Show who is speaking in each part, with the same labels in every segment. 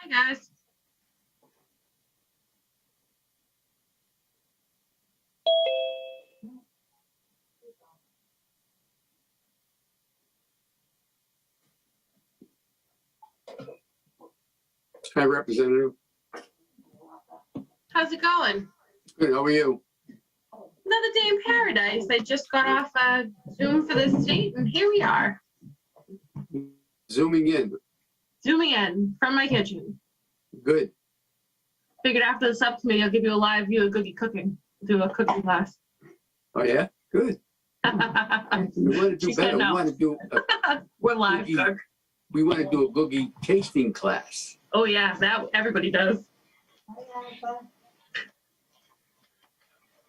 Speaker 1: Hi, guys.
Speaker 2: Hi, Representative.
Speaker 1: How's it going?
Speaker 2: Good, how are you?
Speaker 1: Another day in paradise. I just got off Zoom for this date, and here we are,
Speaker 2: Zooming in.
Speaker 1: zooming in from my kitchen.
Speaker 2: Good.
Speaker 1: Figured after the subcommittee, I'll give you a live view of Googie cooking. Do a cooking class.
Speaker 2: Oh, yeah? Good. We want to do
Speaker 1: She said
Speaker 2: better.
Speaker 1: no.
Speaker 2: We want to do
Speaker 1: We're live
Speaker 2: Googie.
Speaker 1: cook.
Speaker 2: we want to do a Googie tasting class.
Speaker 1: Oh yeah, that everybody does.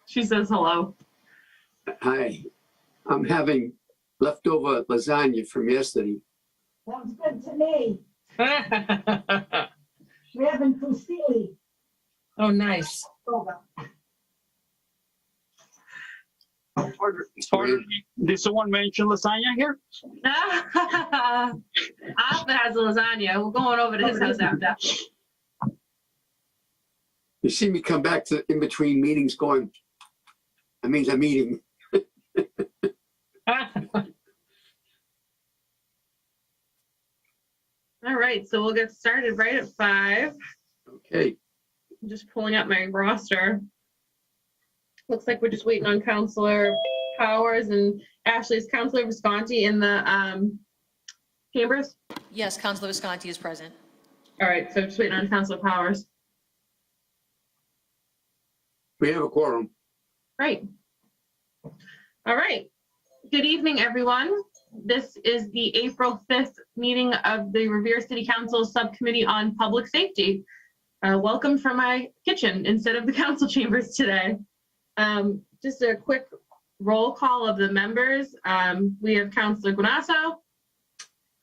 Speaker 1: She says hello.
Speaker 2: Hi. I'm having leftover lasagna from yesterday.
Speaker 3: Sounds good to me. We're having fusilli.
Speaker 4: Oh, nice.
Speaker 5: Pardon me, did someone mention lasagna here?
Speaker 1: Arthur has a lasagna. We're going over to his house after.
Speaker 2: You see me come back to in between meetings going, that means I'm eating.
Speaker 1: All right, so we'll get started right at 5.
Speaker 2: Okay.
Speaker 1: I'm just pulling up my roster. Looks like we're just waiting on Counselor Powers and Ashley's Counselor Visconti in the chambers.
Speaker 6: Yes, Councilor Visconti is present.
Speaker 1: All right, so just waiting on Counselor Powers.
Speaker 2: We have a quorum.
Speaker 1: Right. All right. Good evening, everyone. This is the April 5th meeting of the Revere City Council Subcommittee on Public Safety. Welcome from my kitchen instead of the council chambers today. Just a quick roll call of the members. We have Counselor Guanasso,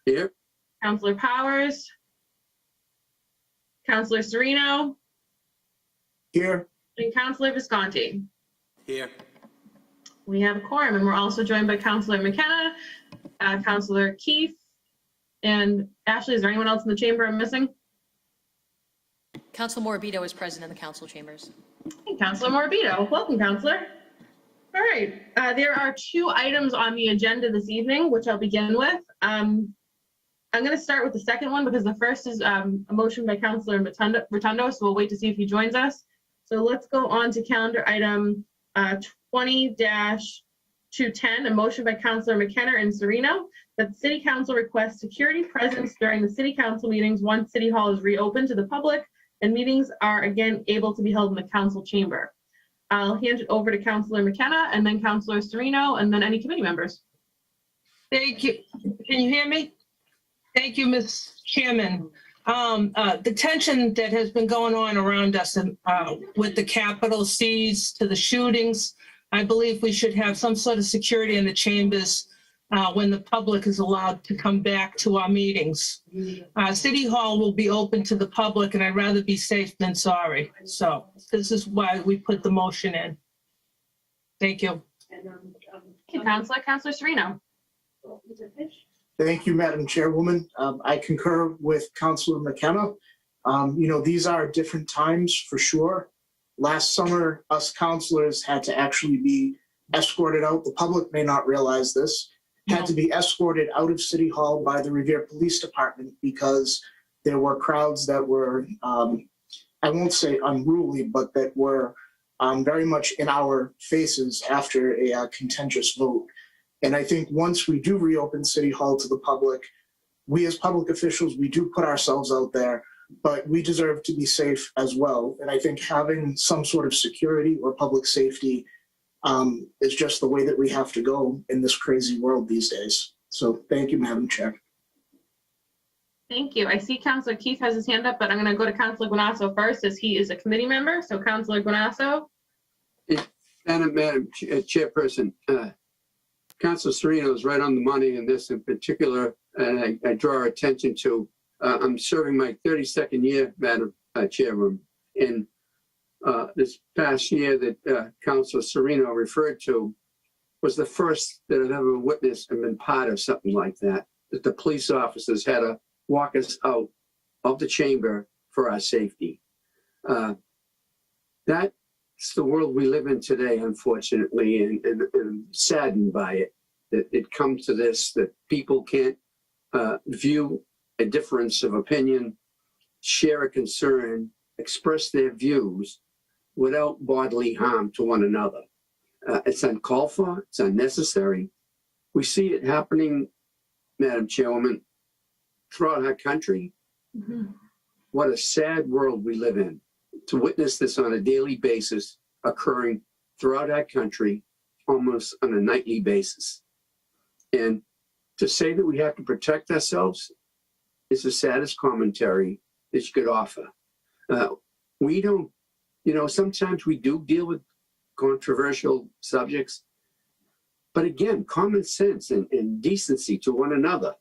Speaker 2: Here.
Speaker 1: Counselor Powers, Counselor Sereno,
Speaker 2: Here.
Speaker 1: and Counselor Visconti.
Speaker 2: Here.
Speaker 1: We have a quorum, and we're also joined by Counselor McKenna, Counselor Keith, and Ashley. Is there anyone else in the chamber I'm missing?
Speaker 6: Councilor Morabito is present in the council chambers.
Speaker 1: Hey, Counselor Morabito. Welcome, Counselor. All right. There are 2 items on the agenda this evening, which I'll begin with. I'm going to start with the second one because the first is a motion by Counselor Rotundo, so we'll wait to see if he joins us. So let's go on to calendar item 20-210, a motion by Counselor McKenna and Sereno that the City Council requests security presence during the City Council meetings once City Hall is reopened to the public and meetings are again able to be held in the council chamber. I'll hand it over to Counselor McKenna and then Counselor Sereno and then any committee members.
Speaker 4: Thank you. Can you hear me? Thank you, Ms. Chairman. The tension that has been going on around us with the capital C's to the shootings, I believe we should have some sort of security in the chambers when the public is allowed to come back to our meetings. City Hall will be open to the public, and I'd rather be safe than sorry. So this is why we put the motion in. Thank you.
Speaker 1: Okay, Counselor Sereno.
Speaker 7: Thank you, Madam Chairwoman. I concur with Councilor McKenna. These are different times for sure. Last summer, us councilors had to actually be escorted out. The public may not realize this. Had to be escorted out of City Hall by the Revere Police Department because there were crowds that were, I won't say unruly, but that were very much in our faces after a contentious vote. And I think once we do reopen City Hall to the public, we as public officials, we do put ourselves out there, but we deserve to be safe as well. And I think having some sort of security or public safety is just the way that we have to go in this crazy world these days. So thank you, Madam Chair.
Speaker 1: Thank you. I see Counselor Keith has his hand up, but I'm going to go to Counselor Guanasso first as he is a committee member. So Counselor Guanasso.
Speaker 2: Madam Chairperson, Councilor Sereno is right on the money in this in particular, and I draw attention to, I'm serving my 32nd year, Madam Chairwoman, and this past year that Councilor Sereno referred to was the first that I've ever witnessed and been part of something like that, that the police officers had to walk us out of the chamber for our safety. That's the world we live in today, unfortunately, and I'm saddened by it, that it comes to this, that people can't view a difference of opinion, share a concern, express their views without bodily harm to one another. It's uncalled for, it's unnecessary. We see it happening, Madam Chairwoman, throughout our country. What a sad world we live in, to witness this on a daily basis occurring throughout our country, almost on a nightly basis. And to say that we have to protect ourselves is the saddest commentary that you could offer. We don't, sometimes we do deal with controversial subjects, but again, common sense and decency to one another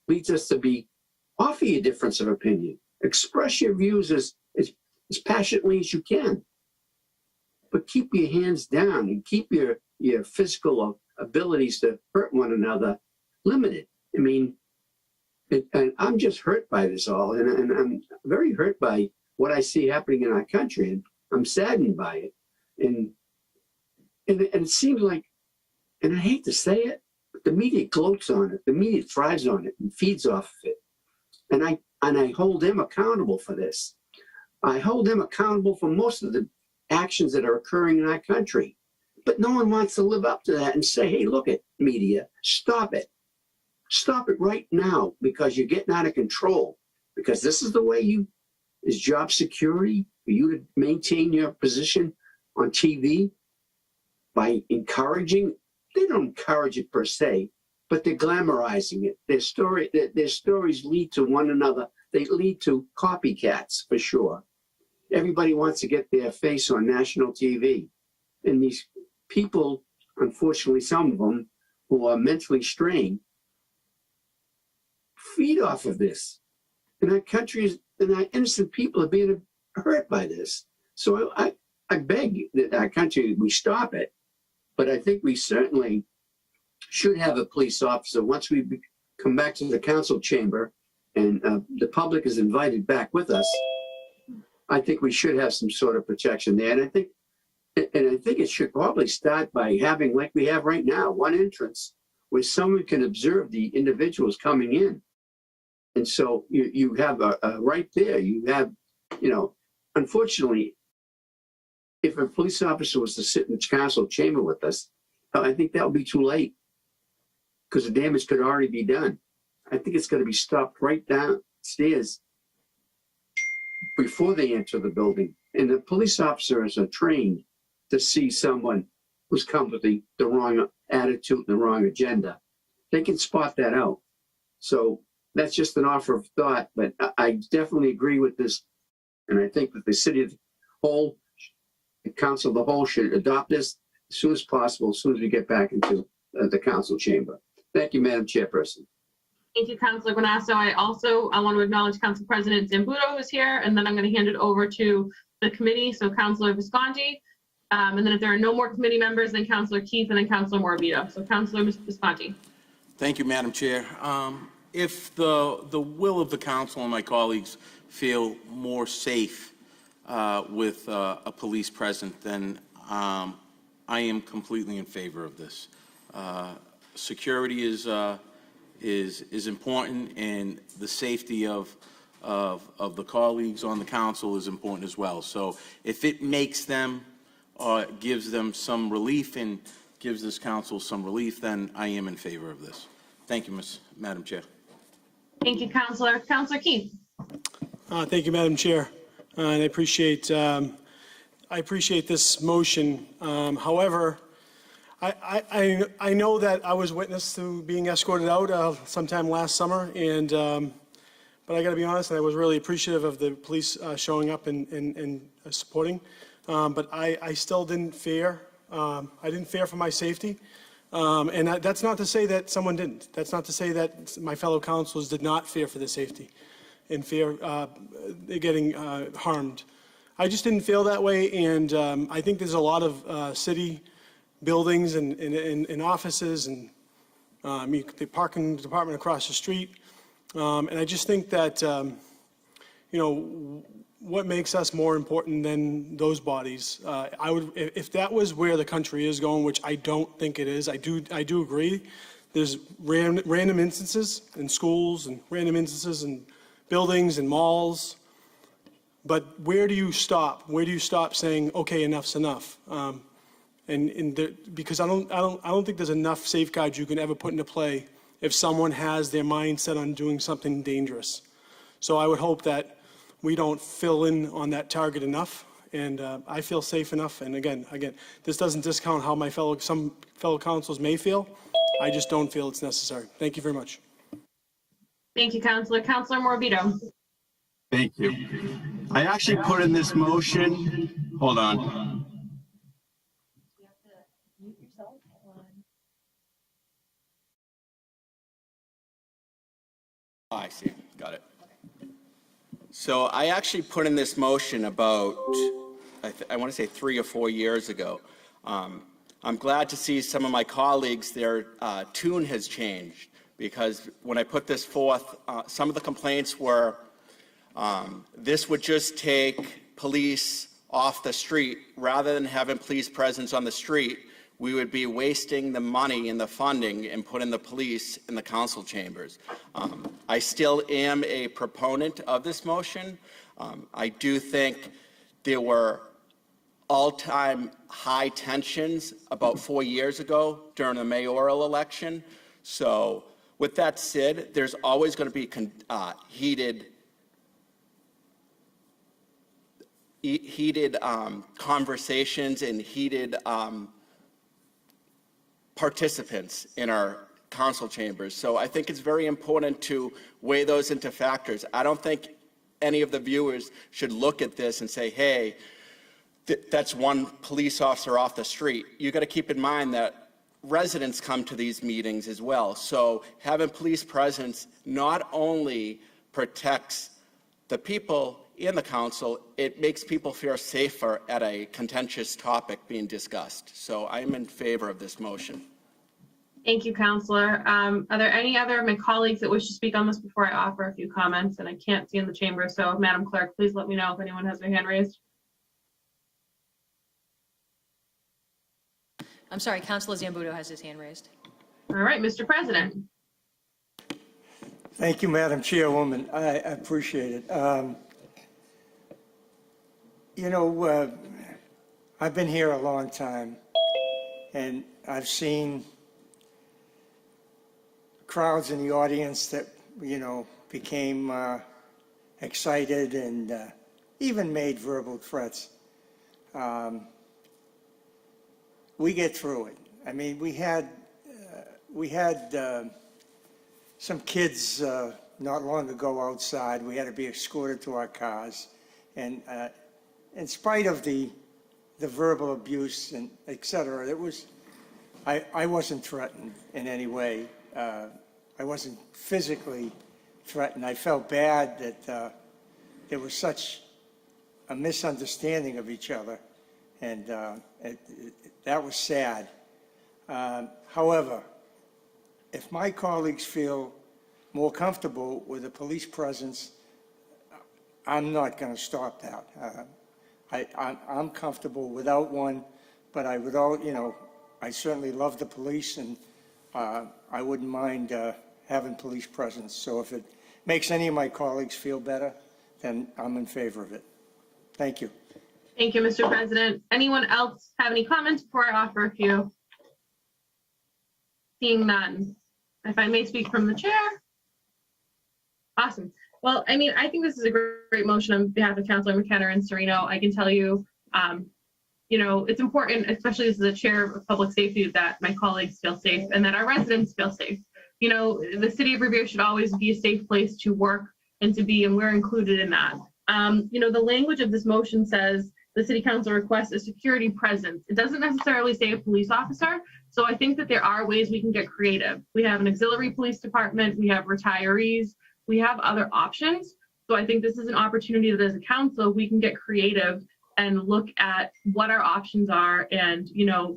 Speaker 2: leads us to be offer your difference of opinion. Express your views as passionately as you can, but keep your hands down and keep your physical abilities to hurt one another limited. I mean, and I'm just hurt by this all, and I'm very hurt by what I see happening in our country, and I'm saddened by it. And it seems like, and I hate to say it, but the media gloats on it. The media thrives on it and feeds off of it. And I hold them accountable for this. I hold them accountable for most of the actions that are occurring in our country. But no one wants to live up to that and say, hey, look at media, stop it. Stop it right now, because you're getting out of control. Because this is the way is job security for you to maintain your position on TV by encouraging. They don't encourage it per se, but they're glamorizing it. Their stories lead to one another. They lead to copycats for sure. Everybody wants to get their face on national TV. And these people, unfortunately, some of them who are mentally strained, feed off of this. And our country and our innocent people are being hurt by this. So I beg that our country, we stop it. But I think we certainly should have a police officer once we come back to the council chamber and the public is invited back with us. I think we should have some sort of protection there. And I think it should probably start by having, like we have right now, one entrance where someone can observe the individuals coming in. And so you have right there, you have, unfortunately, if a police officer was to sit in the council chamber with us, I think that would be too late, because the damage could already be done. I think it's going to be stopped right downstairs before they enter the building. And the police officers are trained to see someone who's come with the wrong attitude, the wrong agenda. They can spot that out. So that's just an offer of thought, but I definitely agree with this. And I think that the city as a whole, the council of the whole, should adopt this as soon as possible, as soon as we get back into the council chamber. Thank you, Madam Chairperson.
Speaker 1: Thank you, Councilor Guanasso. I want to acknowledge Council President Zambuto, who's here, and then I'm going to hand it over to the committee. So Councilor Visconti, and then if there are no more committee members, then Councilor Keith, and then Councilor Morabito. So Councilor Visconti.
Speaker 8: Thank you, Madam Chair. If the will of the council and my colleagues feel more safe with a police present, then I am completely in favor of this. Security is important, and the safety of the colleagues on the council is important as well. So if it makes them, gives them some relief and gives this council some relief, then I am in favor of this. Thank you, Madam Chair.
Speaker 1: Thank you, Councilor. Councilor Keith.
Speaker 9: Thank you, Madam Chair. And I appreciate this motion. However, I know that I was witness to being escorted out sometime last summer, and but I got to be honest, I was really appreciative of the police showing up and supporting. But I still didn't fear. I didn't fear for my safety. And that's not to say that someone didn't. That's not to say that my fellow councilors did not fear for their safety and fear getting harmed. I just didn't feel that way, and I think there's a lot of city buildings and offices and the parking department across the street. And I just think that, what makes us more important than those bodies? I would, if that was where the country is going, which I don't think it is, I do agree. There's random instances in schools and random instances in buildings and malls. But where do you stop? Where do you stop saying, okay, enough's enough? Because I don't think there's enough safeguards you can ever put into play if someone has their mind set on doing something dangerous. So I would hope that we don't fill in on that target enough, and I feel safe enough. And again, this doesn't discount how some fellow councilors may feel. I just don't feel it's necessary. Thank you very much.
Speaker 1: Thank you, Councilor. Councilor Morbido.
Speaker 5: Thank you. I actually put in this motion, hold on.
Speaker 8: Oh, I see. Got it. So I actually put in this motion about, I want to say 3 or 4 years ago. I'm glad to see some of my colleagues, their tune has changed, because when I put this forth, some of the complaints were this would just take police off the street. Rather than having police presence on the street, we would be wasting the money and the funding and putting the police in the council chambers. I still am a proponent of this motion. I do think there were all-time high tensions about 4 years ago during the mayoral election. So with that said, there's always going to be heated conversations and heated participants in our council chambers. So I think it's very important to weigh those into factors. I don't think any of the viewers should look at this and say, hey, that's one police officer off the street. You got to keep in mind that residents come to these meetings as well. So having police presence not only protects the people in the council, it makes people feel safer at a contentious topic being discussed. So I'm in favor of this motion.
Speaker 1: Thank you, Councilor. Are there any other of my colleagues that wish to speak on this before I offer a few comments? And I can't see in the chamber, so Madam Clerk, please let me know if anyone has their hand raised.
Speaker 6: I'm sorry, Councilor Zambudo has his hand raised.
Speaker 1: All right, Mr. President.
Speaker 10: Thank you, Madam Chairwoman. I appreciate it. I've been here a long time, and I've seen crowds in the audience that, became excited and even made verbal threats. We get through it. I mean, we had some kids not long ago outside. We had to be escorted to our cars, and in spite of the verbal abuse and et cetera, I wasn't threatened in any way. I wasn't physically threatened. I felt bad that there was such a misunderstanding of each other, and that was sad. However, if my colleagues feel more comfortable with a police presence, I'm not going to stop that. I'm comfortable without one, but I would I certainly love the police, and I wouldn't mind having police presence. So if it makes any of my colleagues feel better, then I'm in favor of it. Thank you.
Speaker 1: Thank you, Mr. President. Anyone else have any comments before I offer a few? Seeing none. If I may speak from the chair. Awesome. Well, I mean, I think this is a great motion on behalf of Councilor McKenna and Serino. I can tell you, it's important, especially as the chair of public safety, that my colleagues feel safe and that our residents feel safe. The city of Revere should always be a safe place to work and to be, and we're included in that. The language of this motion says the city council requests a security presence. It doesn't necessarily say a police officer. So I think that there are ways we can get creative. We have an auxiliary police department, we have retirees, we have other options. So I think this is an opportunity that as a council, we can get creative and look at what our options are. And,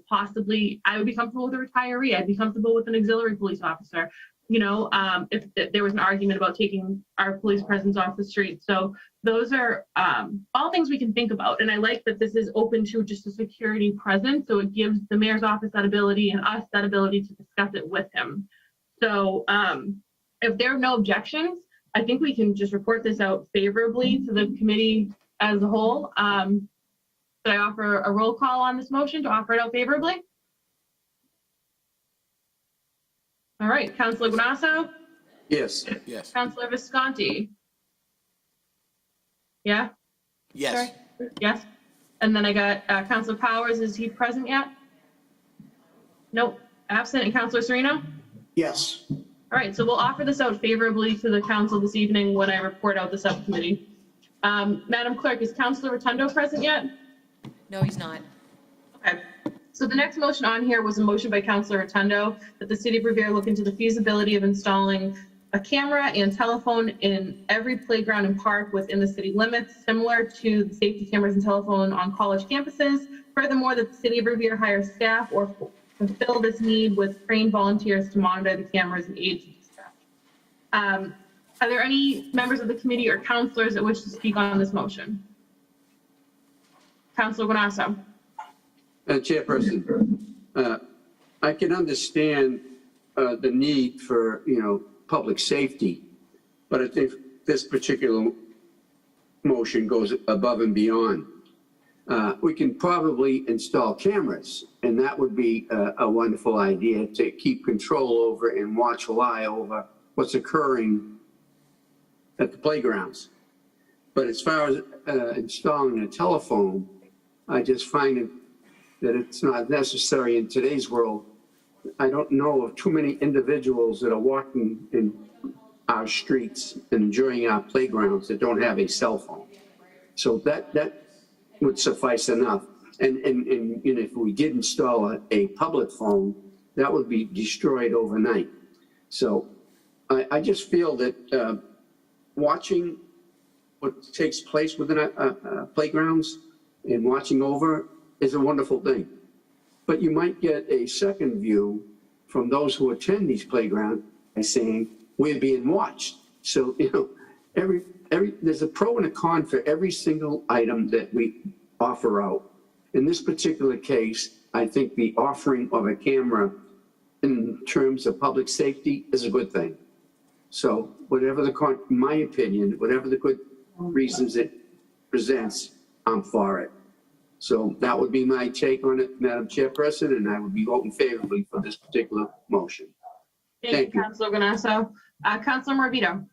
Speaker 1: possibly I would be comfortable with a retiree. I'd be comfortable with an auxiliary police officer. if there was an argument about taking our police presence off the street. So those are all things we can think about. And I like that this is open to just a security presence. So it gives the mayor's office that ability and us that ability to discuss it with him. So if there are no objections, I think we can just report this out favorably to the committee as a whole. Should I offer a roll call on this motion to offer it out favorably? All right, Councilor Guanasso,
Speaker 2: Yes.
Speaker 8: Yes.
Speaker 1: Councilor Visconti. Yeah,
Speaker 8: Yes.
Speaker 1: yes. And then I got Councilor Powers. Is he present yet? Nope, absent. And Councilor Sereno?
Speaker 7: Yes.
Speaker 1: All right, so we'll offer this out favorably to the council this evening when I report out the subcommittee. Madam Clerk, is Councilor Rotundo present yet?
Speaker 6: No, he's not.
Speaker 1: Okay. So the next motion on here was a motion by Councilor Rotundo that the city of Revere look into the feasibility of installing a camera and telephone in every playground and park within the city limits, similar to the safety cameras and telephone on college campuses. Furthermore, that the city of Revere hire staff or fulfill this need with trained volunteers to monitor the cameras and aid to dispatch. Are there any members of the committee or councilors that wish to speak on this motion? Councilor Guanasso.
Speaker 2: Chairperson, I can understand the need for, public safety, but I think this particular motion goes above and beyond. We can probably install cameras, and that would be a wonderful idea to keep control over and watch an eye over what's occurring at the playgrounds. But as far as installing a telephone, I just find it that it's not necessary in today's world. I don't know of too many individuals that are walking in our streets and enjoying our playgrounds that don't have a cell phone. So that would suffice enough. And if we did install a public phone, that would be destroyed overnight. So I just feel that watching what takes place within our playgrounds and watching over is a wonderful thing. But you might get a second view from those who attend these playgrounds by saying, we're being watched. So, there's a pro and a con for every single item that we offer out. In this particular case, I think the offering of a camera in terms of public safety is a good thing. So whatever in my opinion, whatever the good reasons it presents, I'm for it. So that would be my take on it, Madam Chairperson, and I would be voting favorably for this particular motion.
Speaker 1: Thank you, Councilor Guanasso. Councilor Morbido.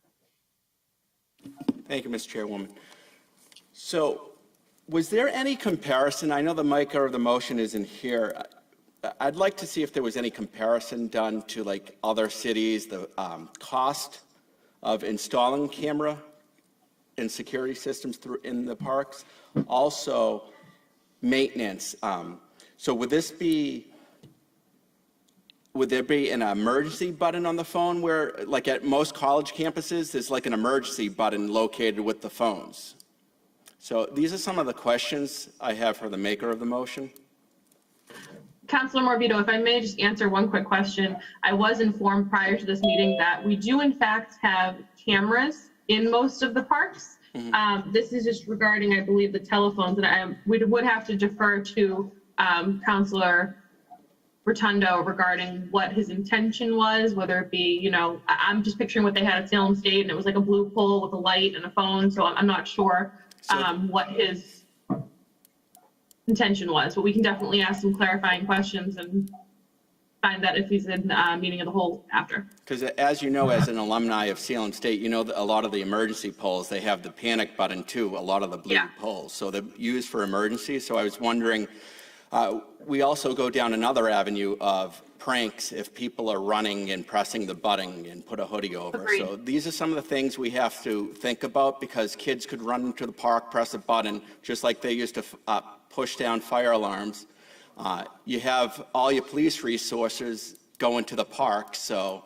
Speaker 5: Thank you, Ms. Chairwoman. So was there any comparison? I know the maker of the motion isn't here. I'd like to see if there was any comparison done to like other cities, the cost of installing camera and security systems in the parks. Also, maintenance. So would there be an emergency button on the phone where, like at most college campuses, there's like an emergency button located with the phones? So these are some of the questions I have for the maker of the motion.
Speaker 1: Councilor Morbido, if I may just answer one quick question. I was informed prior to this meeting that we do in fact have cameras in most of the parks. Mm-hmm. This is just regarding, I believe, the telephones, and we would have to defer to Councilor Rotundo regarding what his intention was, whether it be, I'm just picturing what they had at Salem State, and it was like a blue pole with a light and a phone, so I'm not sure what his intention was, but we can definitely ask some clarifying questions and find that if he's in meeting of the whole after.
Speaker 5: Because as you know, as an alumni of Salem State, a lot of the emergency poles, they have the panic button too, a lot of the blue poles. So they're used for emergencies. So I was wondering, we also go down another avenue of pranks if people are running and pressing the button and put a hoodie over.
Speaker 1: Agreed.
Speaker 5: So these are some of the things we have to think about, because kids could run into the park, press a button, just like they used to push down fire alarms. You have all your police resources going to the park, so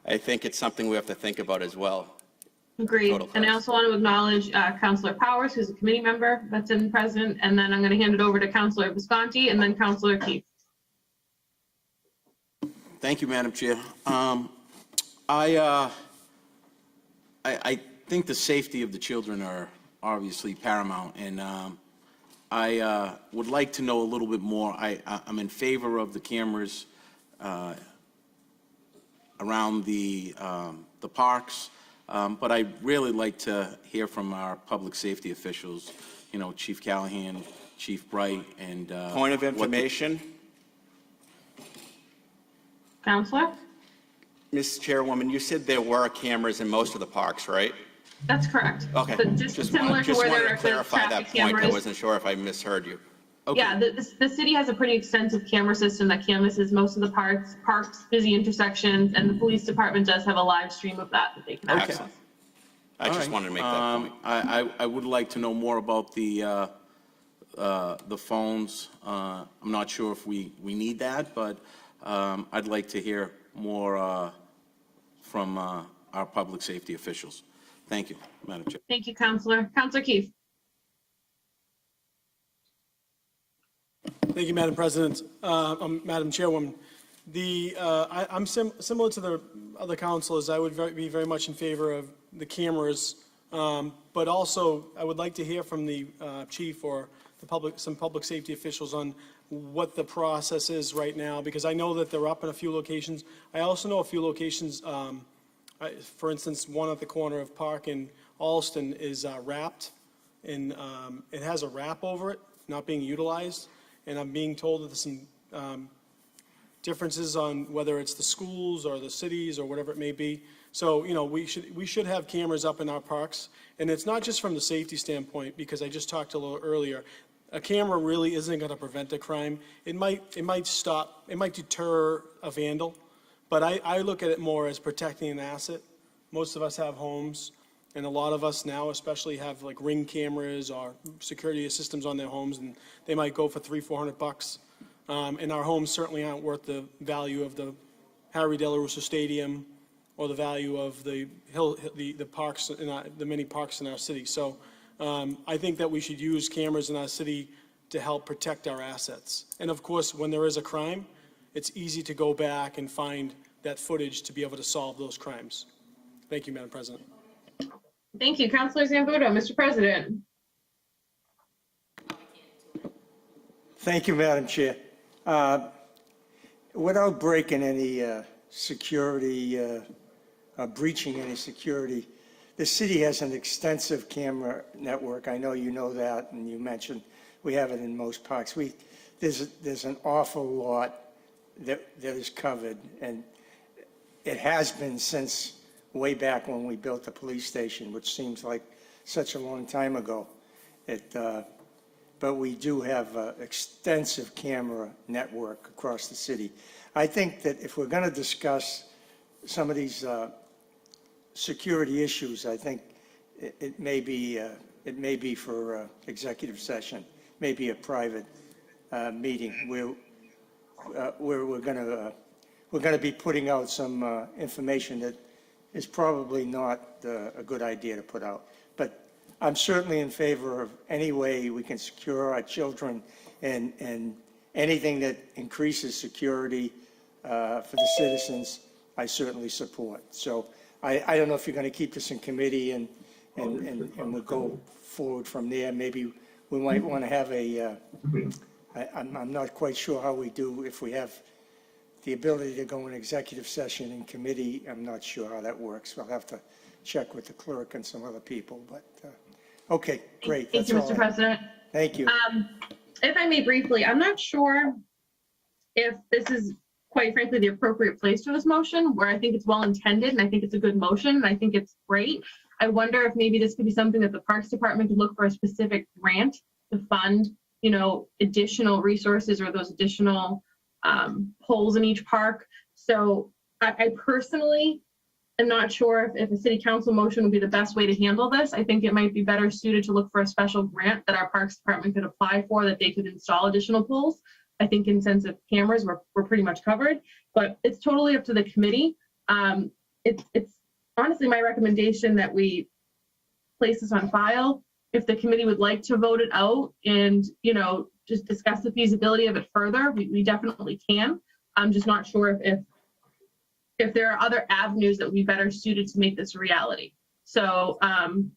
Speaker 5: I think it's something we have to think about as well.
Speaker 1: Agreed. And I also want to acknowledge Councilor Powers, who's a committee member that's in present, and then I'm going to hand it over to Councilor Visconti and then Councilor Keith.
Speaker 8: Thank you, Madam Chair. I think the safety of the children are obviously paramount, and I would like to know a little bit more. I'm in favor of the cameras around the parks, but I'd really like to hear from our public safety officials, you know, Chief Callahan, Chief Bright, and
Speaker 5: Point of
Speaker 8: what the-
Speaker 5: information,
Speaker 1: Counselor?
Speaker 5: Ms. Chairwoman, you said there were cameras in most of the parks, right?
Speaker 1: That's correct.
Speaker 5: Okay.
Speaker 1: But just similar to
Speaker 5: just
Speaker 1: where
Speaker 5: wanted
Speaker 1: there
Speaker 5: to
Speaker 1: are
Speaker 5: clarify that
Speaker 1: traffic
Speaker 5: point. I
Speaker 1: cameras.
Speaker 5: wasn't sure if I misheard you.
Speaker 8: Okay.
Speaker 1: Yeah, the city has a pretty extensive camera system that canvasses most of the parks, busy intersections, and the police department does have a live stream of that they can access.
Speaker 5: Excellent. I
Speaker 8: All
Speaker 5: just
Speaker 8: right.
Speaker 5: wanted to make that point.
Speaker 8: I would like to know more about the phones. I'm not sure if we need that, but I'd like to hear more from our public safety officials. Thank you, Madam Chair.
Speaker 1: Thank you, Counselor. Counselor Keith?
Speaker 9: Thank you, Madam President. Madam Chairwoman, I'm similar to the other councilors. I would be very much in favor of the cameras, but also I would like to hear from the chief or some public safety officials on what the process is right now, because I know that they're up in a few locations. I also know a few locations, for instance, one at the corner of Park in Alston is wrapped, and it has a wrap over it, not being utilized. And I'm being told that there's some differences on whether it's the schools or the cities or whatever it may be. So, you know, we should have cameras up in our parks. And it's not just from the safety standpoint, because I just talked a little earlier. A camera really isn't going to prevent a crime. It might deter a vandal, but I look at it more as protecting an asset. Most of us have homes, and a lot of us now especially have like Ring cameras or security systems on their homes, and they might go for $300-400. And our homes certainly aren't worth the value of the Harry De La Russa Stadium or the value of the parks, the many parks in our city. So I think that we should use cameras in our city to help protect our assets. And of course, when there is a crime, it's easy to go back and find that footage to be able to solve those crimes. Thank you, Madam President.
Speaker 1: Thank you, Counselor Zambudo. Mr. President?
Speaker 10: Thank you, Madam Chair. Without breaking any security, breaching any security, the city has an extensive camera network. I know you know that, and you mentioned we have it in most parks. There's an awful lot that is covered, and it has been since way back when we built the police station, which seems like such a long time ago. But we do have an extensive camera network across the city. I think that if we're going to discuss some of these security issues, I think it may be for executive session, maybe a private meeting where we're going to be putting out some information that is probably not a good idea to put out. But I'm certainly in favor of any way we can secure our children, and anything that increases security for the citizens, I certainly support. So I don't know if you're going to keep this in committee and we'll go forward from there. Maybe we might want to have I'm not quite sure how we do, if we have the ability to go in executive session in committee. I'm not sure how that works. I'll have to check with the clerk and some other people, but okay, great.
Speaker 1: Thank you,
Speaker 10: That's all
Speaker 1: Mr. President.
Speaker 10: Thank you.
Speaker 1: If I may briefly, I'm not sure if this is, quite frankly, the appropriate place for this motion, where I think it's well intended and I think it's a good motion and I think it's great. I wonder if maybe this could be something that the Parks Department could look for a specific grant to fund, you know, additional resources or those additional holes in each park. So I personally am not sure if a city council motion would be the best way to handle this. I think it might be better suited to look for a special grant that our Parks Department could apply for, that they could install additional poles. I think in sense of cameras, we're pretty much covered, but it's totally up to the committee. It's honestly my recommendation that we place this on file. If the committee would like to vote it out and, you know, just discuss the feasibility of it further, we definitely can. I'm just not sure if if there are other avenues that would be better suited to make this a reality. So can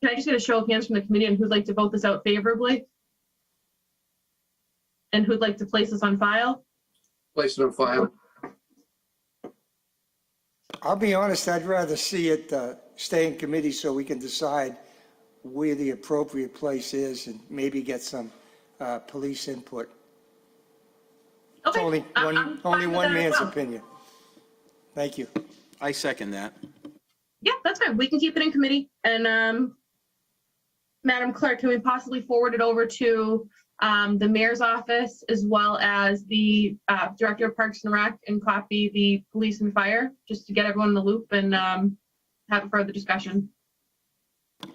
Speaker 1: I just get a show of hands from the committee on who'd like to vote this out favorably? And who'd like to place this on file?
Speaker 2: Place it on file.
Speaker 10: I'll be honest, I'd rather see it stay in committee so we can decide where the appropriate place is and maybe get some police input. It's
Speaker 1: Okay.
Speaker 10: only
Speaker 1: I'm
Speaker 10: one,
Speaker 1: fine
Speaker 10: only
Speaker 1: with
Speaker 10: one
Speaker 1: that as
Speaker 10: man's
Speaker 1: well.
Speaker 10: opinion. Thank you.
Speaker 8: I second that.
Speaker 1: Yeah, that's fine. We can keep it in committee. And Madam Clerk, can we possibly forward it over to the mayor's office as well as the Director of Parks and Rec and copy the police and fire, just to get everyone in the loop and have a further discussion?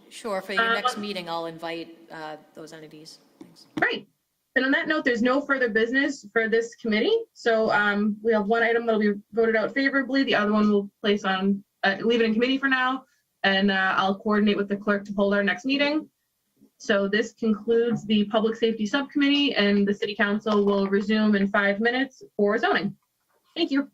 Speaker 6: Sure, for your next meeting, I'll invite those entities. Thanks.
Speaker 1: Great. And on that note, there's no further business for this committee. So we have one item that'll be voted out favorably. The other one will place on, leave it in committee for now. And I'll coordinate with the clerk to hold our next meeting. So this concludes the Public Safety Subcommittee, and the City Council will resume in 5 minutes for zoning. Thank you.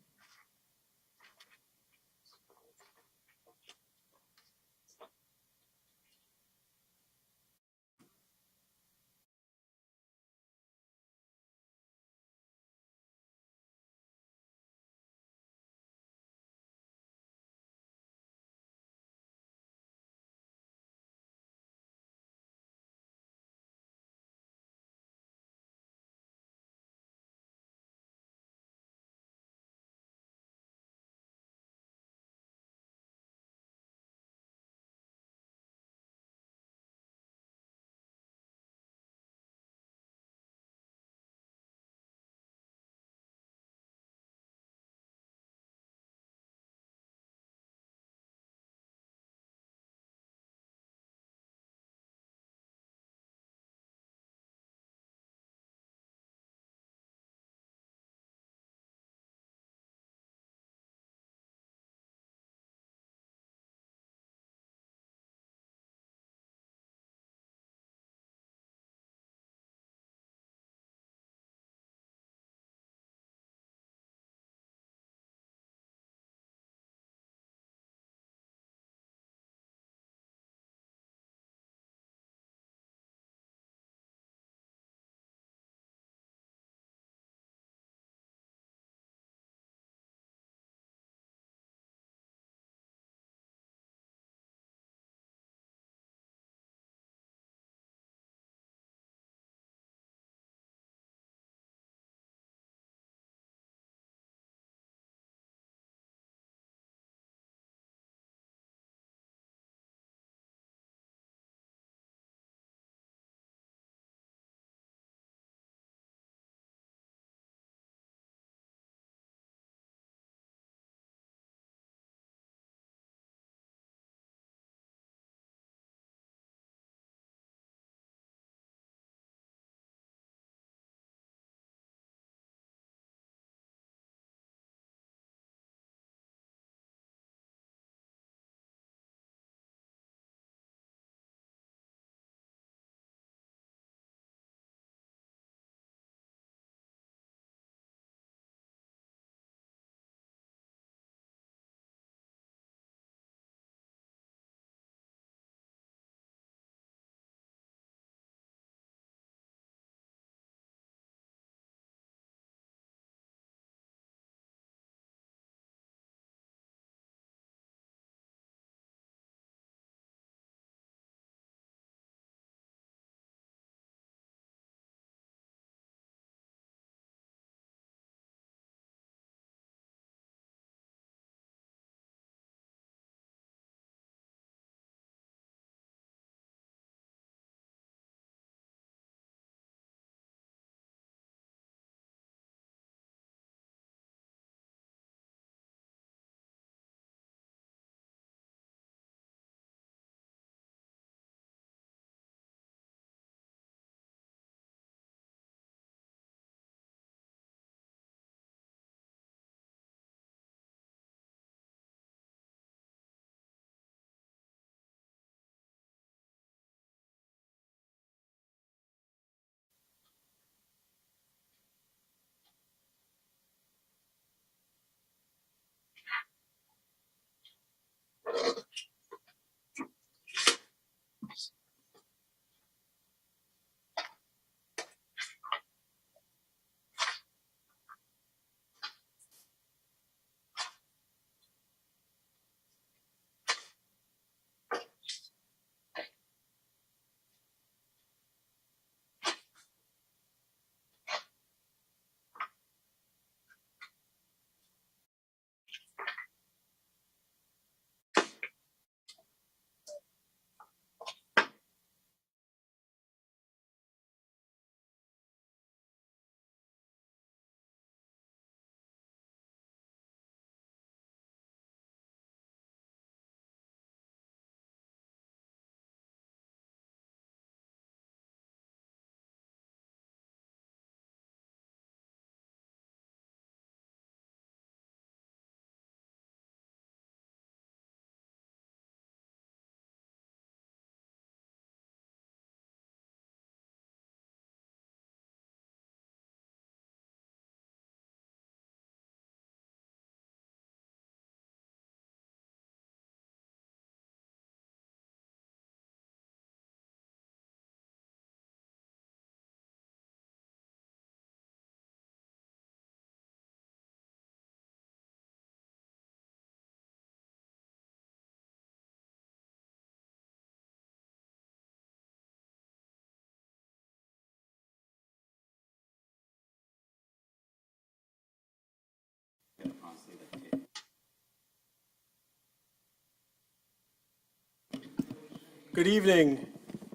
Speaker 9: Good evening.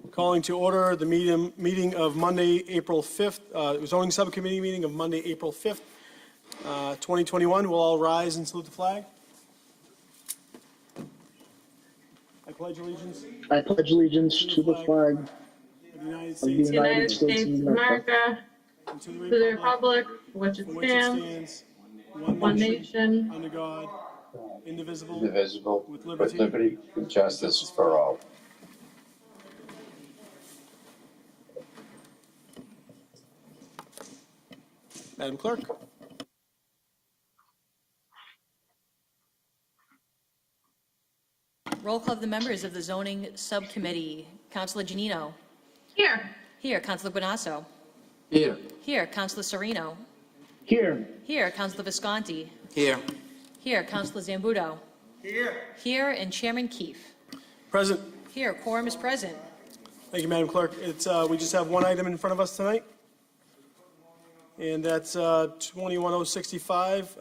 Speaker 9: Calling to order the meeting of Monday, April 5th, zoning subcommittee meeting of Monday, April 5th, 2021. We'll all rise and salute the flag. I pledge allegiance
Speaker 7: I pledge allegiance to the flag
Speaker 9: of the United
Speaker 7: of the
Speaker 9: States
Speaker 7: United States of America,
Speaker 9: and
Speaker 1: to the republic for which it
Speaker 9: for which it
Speaker 1: stands,
Speaker 9: stands,
Speaker 1: one nation,
Speaker 9: under God, indivisible,
Speaker 11: indivisible,
Speaker 9: with
Speaker 11: with
Speaker 9: liberty
Speaker 11: liberty and justice for all.
Speaker 9: Madam Clerk.
Speaker 6: Roll call of the members of the zoning subcommittee. Councilor Janino.
Speaker 1: here.
Speaker 6: Here, Councilor Bonasso.
Speaker 2: Here.
Speaker 6: Here, Councilor Sereno.
Speaker 7: here,
Speaker 6: Here, Councilor Visconti.
Speaker 8: Here.
Speaker 6: Here, Councilor Zambudo. Here, and Chairman Keefe.
Speaker 9: Present.
Speaker 6: Here, quorum is present.
Speaker 9: Thank you, Madam Clerk. We just have one item in front of us tonight, and that's 21065.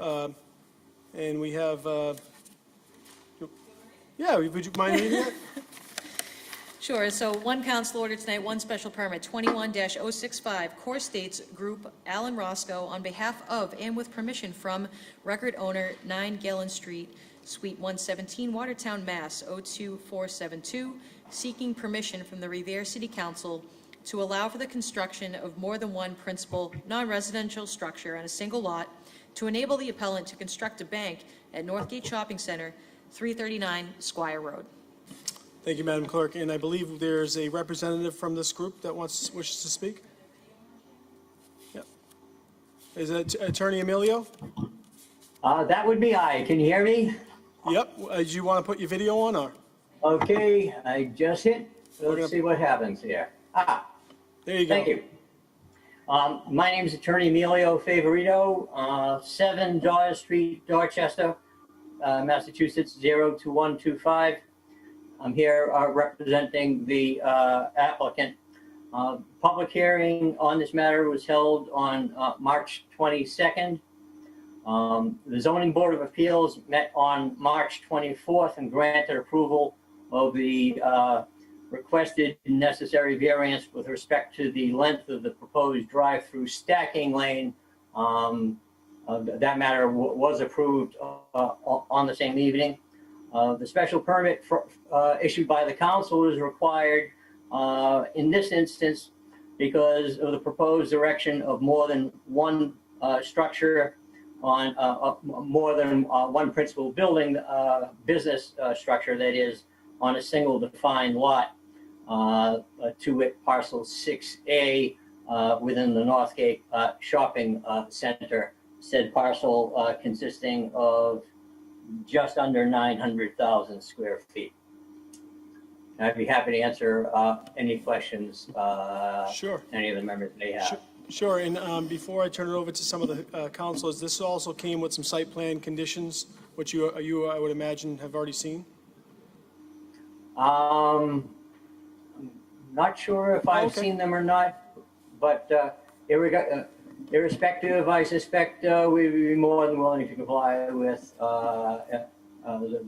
Speaker 9: And we have, would you mind reading it?
Speaker 6: Sure, so one council order tonight, one special permit, 21-065, Core States Group, Alan Roscoe, on behalf of and with permission from record owner 9 Galen Street, Suite 117, Watertown, Mass. 02472, seeking permission from the Revere City Council to allow for the construction of more than one principal non-residential structure on a single lot to enable the appellant to construct a bank at Northgate Shopping Center, 339 Squire Road.
Speaker 9: Thank you, Madam Clerk. And I believe there's a representative from this group that wishes to speak. Yep. Is it Attorney Emilio?
Speaker 12: That would be I. Can you hear me?
Speaker 9: Yep. Do you want to put your video on, or?
Speaker 12: Okay, I just hit. Let's see what happens here.
Speaker 9: There you go.
Speaker 12: Thank you. My name is Attorney Emilio Favorito, 7 Dawes Street, Dorchester, Massachusetts, 02125. I'm here representing the applicant. Public hearing on this matter was held on March 22nd. The Zoning Board of Appeals met on March 24th and granted approval of the requested necessary variance with respect to the length of the proposed drive-through stacking lane. That matter was approved on the same evening. The special permit issued by the council is required in this instance because of the proposed erection of more than one structure on more than one principal building, business structure, that is, on a single defined lot, to wit parcel 6A within the Northgate Shopping Center. Said parcel consisting of just under 900,000 square feet. I'd be happy to answer any questions
Speaker 9: Sure.
Speaker 12: any of the members may have.
Speaker 9: Sure, and before I turn it over to some of the councilors, this also came with some site plan conditions, which you, I would imagine, have already seen?
Speaker 12: I'm not sure if I've
Speaker 9: Okay.
Speaker 12: seen them or not, but irrespective, I suspect we'd be more than willing to comply with the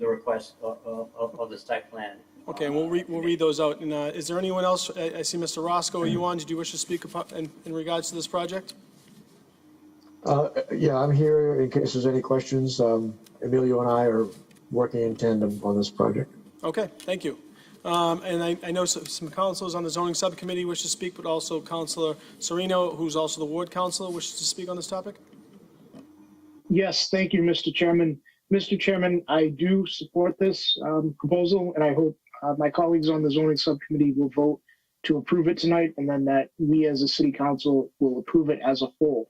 Speaker 12: request of the site plan.
Speaker 9: Okay, and we'll read those out. And is there anyone else? I see Mr. Roscoe, are you on? Did you wish to speak in regards to this project?
Speaker 13: Yeah, I'm here in case there's any questions. Emilio and I are working in tandem on this project.
Speaker 9: Okay, thank you. And I know some councilors on the zoning subcommittee wish to speak, but also Councilor Sereno, who's also the ward councilor, wishes to speak on this topic.
Speaker 7: Yes, thank you, Mr. Chairman. Mr. Chairman, I do support this proposal, and I hope my colleagues on the zoning subcommittee will vote to approve it tonight, and then that we as a city council will approve it as a whole.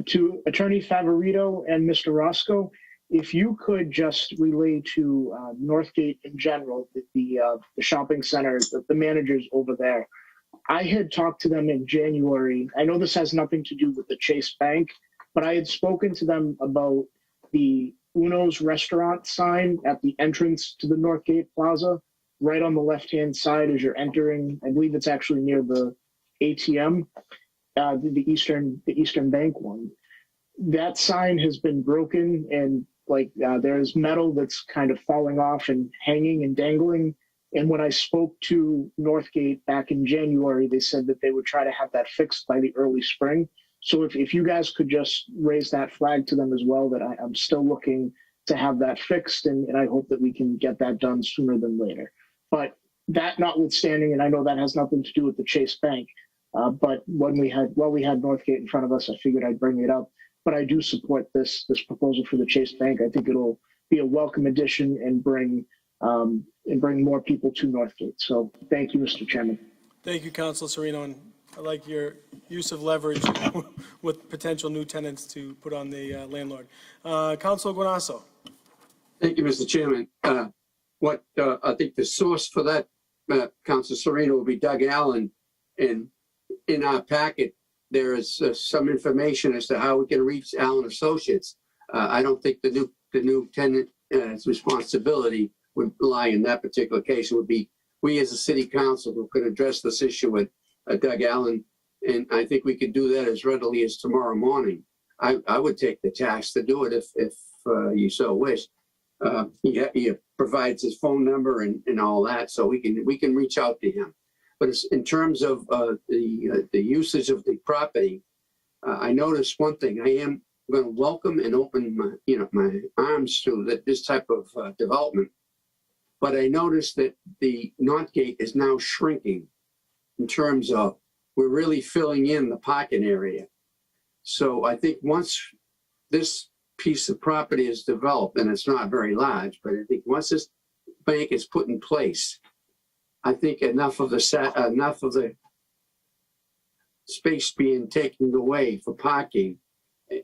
Speaker 7: To Attorney Favorito and Mr. Roscoe, if you could just relay to Northgate in general, the shopping center, the managers over there. I had talked to them in January. I know this has nothing to do with the Chase Bank, but I had spoken to them about the Uno's restaurant sign at the entrance to the Northgate Plaza, right on the left-hand side as you're entering. I believe it's actually near the ATM, the Eastern Bank one. That sign has been broken, and there's metal that's kind of falling off and hanging and dangling And when I spoke to Northgate back in January, they said that they would try to have that fixed by the early spring. So if you guys could just raise that flag to them as well, that I'm still looking to have that fixed, and I hope that we can get that done sooner than later. But that notwithstanding, and I know that has nothing to do with the Chase Bank, but when we had Northgate in front of us, I figured I'd bring it up. But I do support this proposal for the Chase Bank. I think it'll be a welcome addition and bring more people to Northgate. So thank you, Mr. Chairman.
Speaker 9: Thank you, Councilor Serino, and I like your use of leverage with potential new tenants to put on the landlord. Councilor Guanasso.
Speaker 2: Thank you, Mr. Chairman. I think the source for that, Councilor Serino, will be Doug Allen. And in our packet, there is some information as to how we can reach Allen Associates. I don't think the new tenant's responsibility would lie in that particular case. It would be we as a city council who could address this issue with Doug Allen. And I think we could do that as readily as tomorrow morning. I would take the task to do it if you so wish. He provides his phone number and all that, so we can reach out to him. But in terms of the usage of the property, I noticed one thing. I am going to welcome and open my arms to this type of development. But I noticed that the Northgate is now shrinking in terms of we're really filling in the parking area. So I think once this piece of property is developed, and it's not very large, but I think once this bank is put in place, I think enough of the space being taken away for parking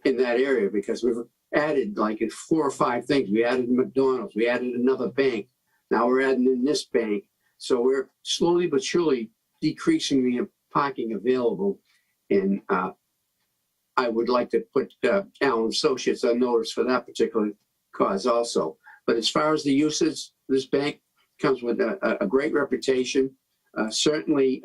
Speaker 2: in that area, because we've added like 4 or 5 things. We added McDonald's, we added another bank. Now we're adding in this bank. So we're slowly but surely decreasing the parking available. And I would like to put Allen Associates on notice for that particular cause also. But as far as the usage, this bank comes with a great reputation. Certainly,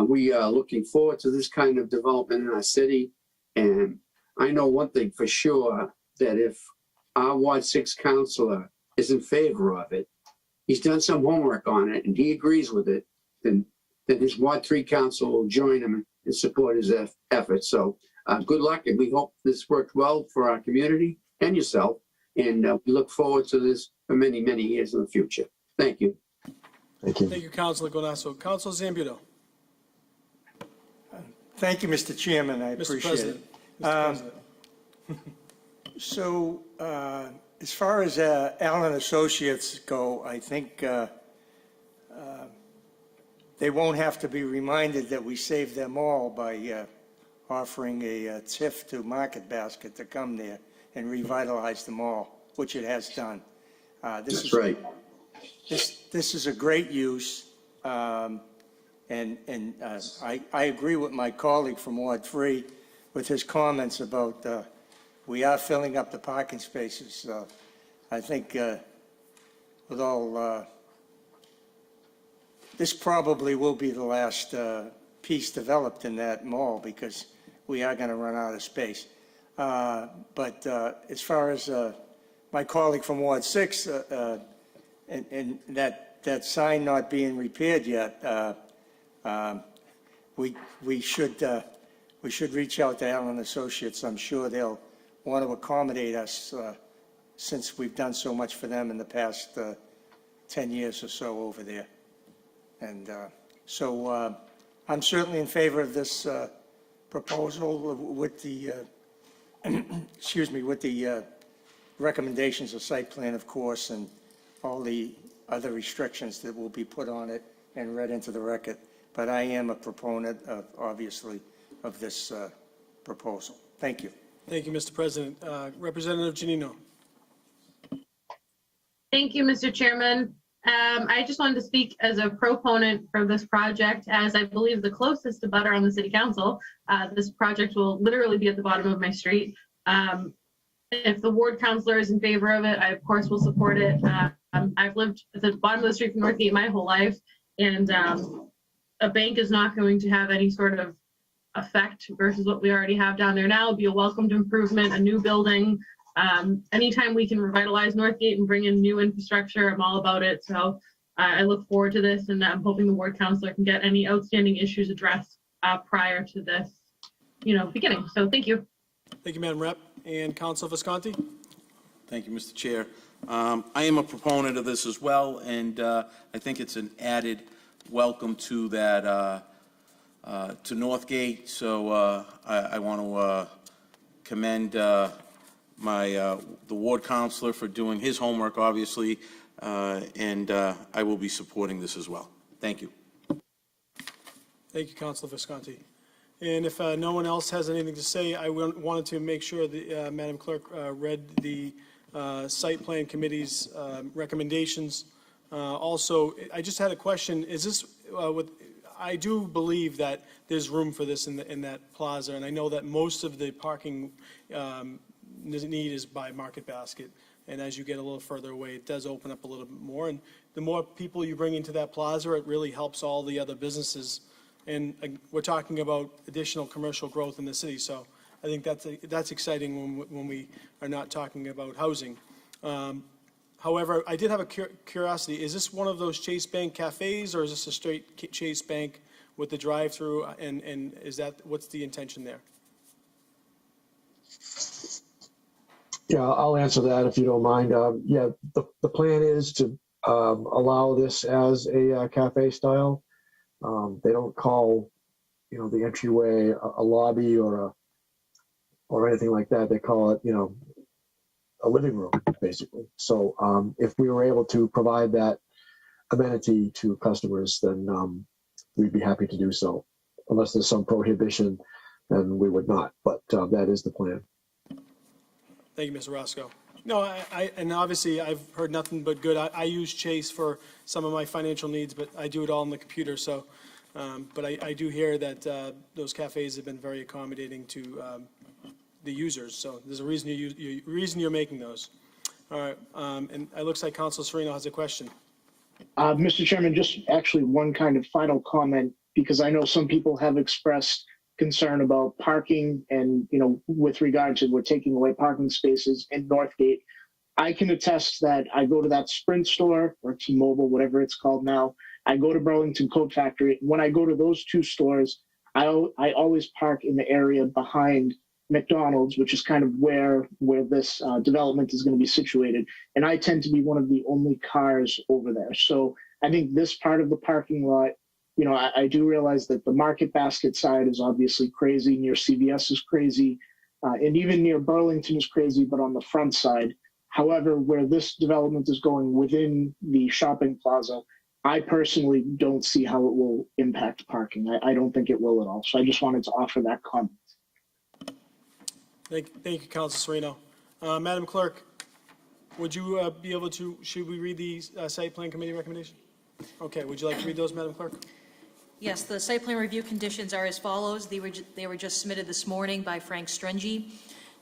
Speaker 2: we are looking forward to this kind of development in our city. And I know one thing for sure, that if our Ward 6 councilor is in favor of it, he's done some homework on it, and he agrees with it, then his Ward 3 council will join him and support his efforts. So good luck, and we hope this worked well for our community and yourself. And we look forward to this for many, many years in the future. Thank you.
Speaker 13: Thank you.
Speaker 9: Thank you, Councilor Guanasso. Councilor Zambudo.
Speaker 10: Thank you, Mr. Chairman. I
Speaker 9: Mr.
Speaker 10: appreciate
Speaker 9: President.
Speaker 10: it.
Speaker 9: Mr. President.
Speaker 10: So as far as Allen Associates go, I think they won't have to be reminded that we saved them all by offering a TIF to Market Basket to come there and revitalize the mall, which it has done.
Speaker 2: That's right.
Speaker 10: This is a great use. And I agree with my colleague from Ward 3 with his comments about we are filling up the parking spaces. I think with all, this probably will be the last piece developed in that mall, because we are going to run out of space. But as far as my colleague from Ward 6 and that sign not being repaired yet, we should reach out to Allen Associates. I'm sure they'll want to accommodate us since we've done so much for them in the past 10 years or so over there. And so I'm certainly in favor of this proposal with the, excuse me, with the recommendations of site plan, of course, and all the other restrictions that will be put on it and read into the record. But I am a proponent, obviously, of this proposal. Thank you.
Speaker 9: Thank you, Mr. President. Representative Janino.
Speaker 1: Thank you, Mr. Chairman. I just wanted to speak as a proponent for this project, as I believe the closest to butter on the city council. This project will literally be at the bottom of my street. If the ward councilor is in favor of it, I of course will support it. I've lived at the bottom of the street from Northgate my whole life, and a bank is not going to have any sort of effect versus what we already have down there now. It'll be a welcomed improvement, a new building. Anytime we can revitalize Northgate and bring in new infrastructure, I'm all about it. So I look forward to this, and I'm hoping the ward counselor can get any outstanding issues addressed prior to this, beginning. So thank you.
Speaker 9: Thank you, Madam Rep. And Council Visconti?
Speaker 8: Thank you, Mr. Chair. I am a proponent of this as well, and I think it's an added welcome to that, to Northgate. So I want to commend the ward counselor for doing his homework, obviously, and I will be supporting this as well. Thank you.
Speaker 9: Thank you, Councilor Visconti. And if no one else has anything to say, I wanted to make sure that Madam Clerk read the Site Plan Committee's recommendations. Also, I just had a question. Is this I do believe that there's room for this in that plaza, and I know that most of the parking need is by Market Basket. And as you get a little further away, it does open up a little bit more. And the more people you bring into that plaza, it really helps all the other businesses. And we're talking about additional commercial growth in the city. So I think that's exciting when we are not talking about housing. However, I did have a curiosity. Is this one of those Chase Bank cafes, or is this a straight Chase Bank with the drive-through? And is that, what's the intention there?
Speaker 13: Yeah, I'll answer that if you don't mind. Yeah, the plan is to allow this as a cafe style. They don't call, the entryway a lobby or anything like that. They call it, a living room, basically. So if we were able to provide that amenity to customers, then we'd be happy to do so. Unless there's some prohibition, then we would not. But that is the plan.
Speaker 9: Thank you, Mr. Roscoe. No, and obviously I've heard nothing but good. I use Chase for some of my financial needs, but I do it all on the computer. So, but I do hear that those cafes have been very accommodating to the users. So there's a reason you're making those. All right, and it looks like Councilor Serino has a question.
Speaker 7: Mr. Chairman, just actually one kind of final comment, because I know some people have expressed concern about parking and, with regard to we're taking away parking spaces in Northgate. I can attest that I go to that Sprint store or T-Mobile, whatever it's called now. I go to Burlington Coat Factory. When I go to those two stores, I always park in the area behind McDonald's, which is kind of where this development is going to be situated. And I tend to be one of the only cars over there. So I think this part of the parking lot, I do realize that the Market Basket side is obviously crazy, near CVS is crazy, and even near Burlington is crazy, but on the front side. However, where this development is going within the shopping plaza, I personally don't see how it will impact parking. I don't think it will at all. So I just wanted to offer that comment.
Speaker 9: Thank you, Councilor Serino. Madam Clerk, would you be able to, should we read the Site Plan Committee recommendation? Okay, would you like to read those, Madam Clerk?
Speaker 6: Yes, the site plan review conditions are as follows. They were just submitted this morning by Frank Strengy.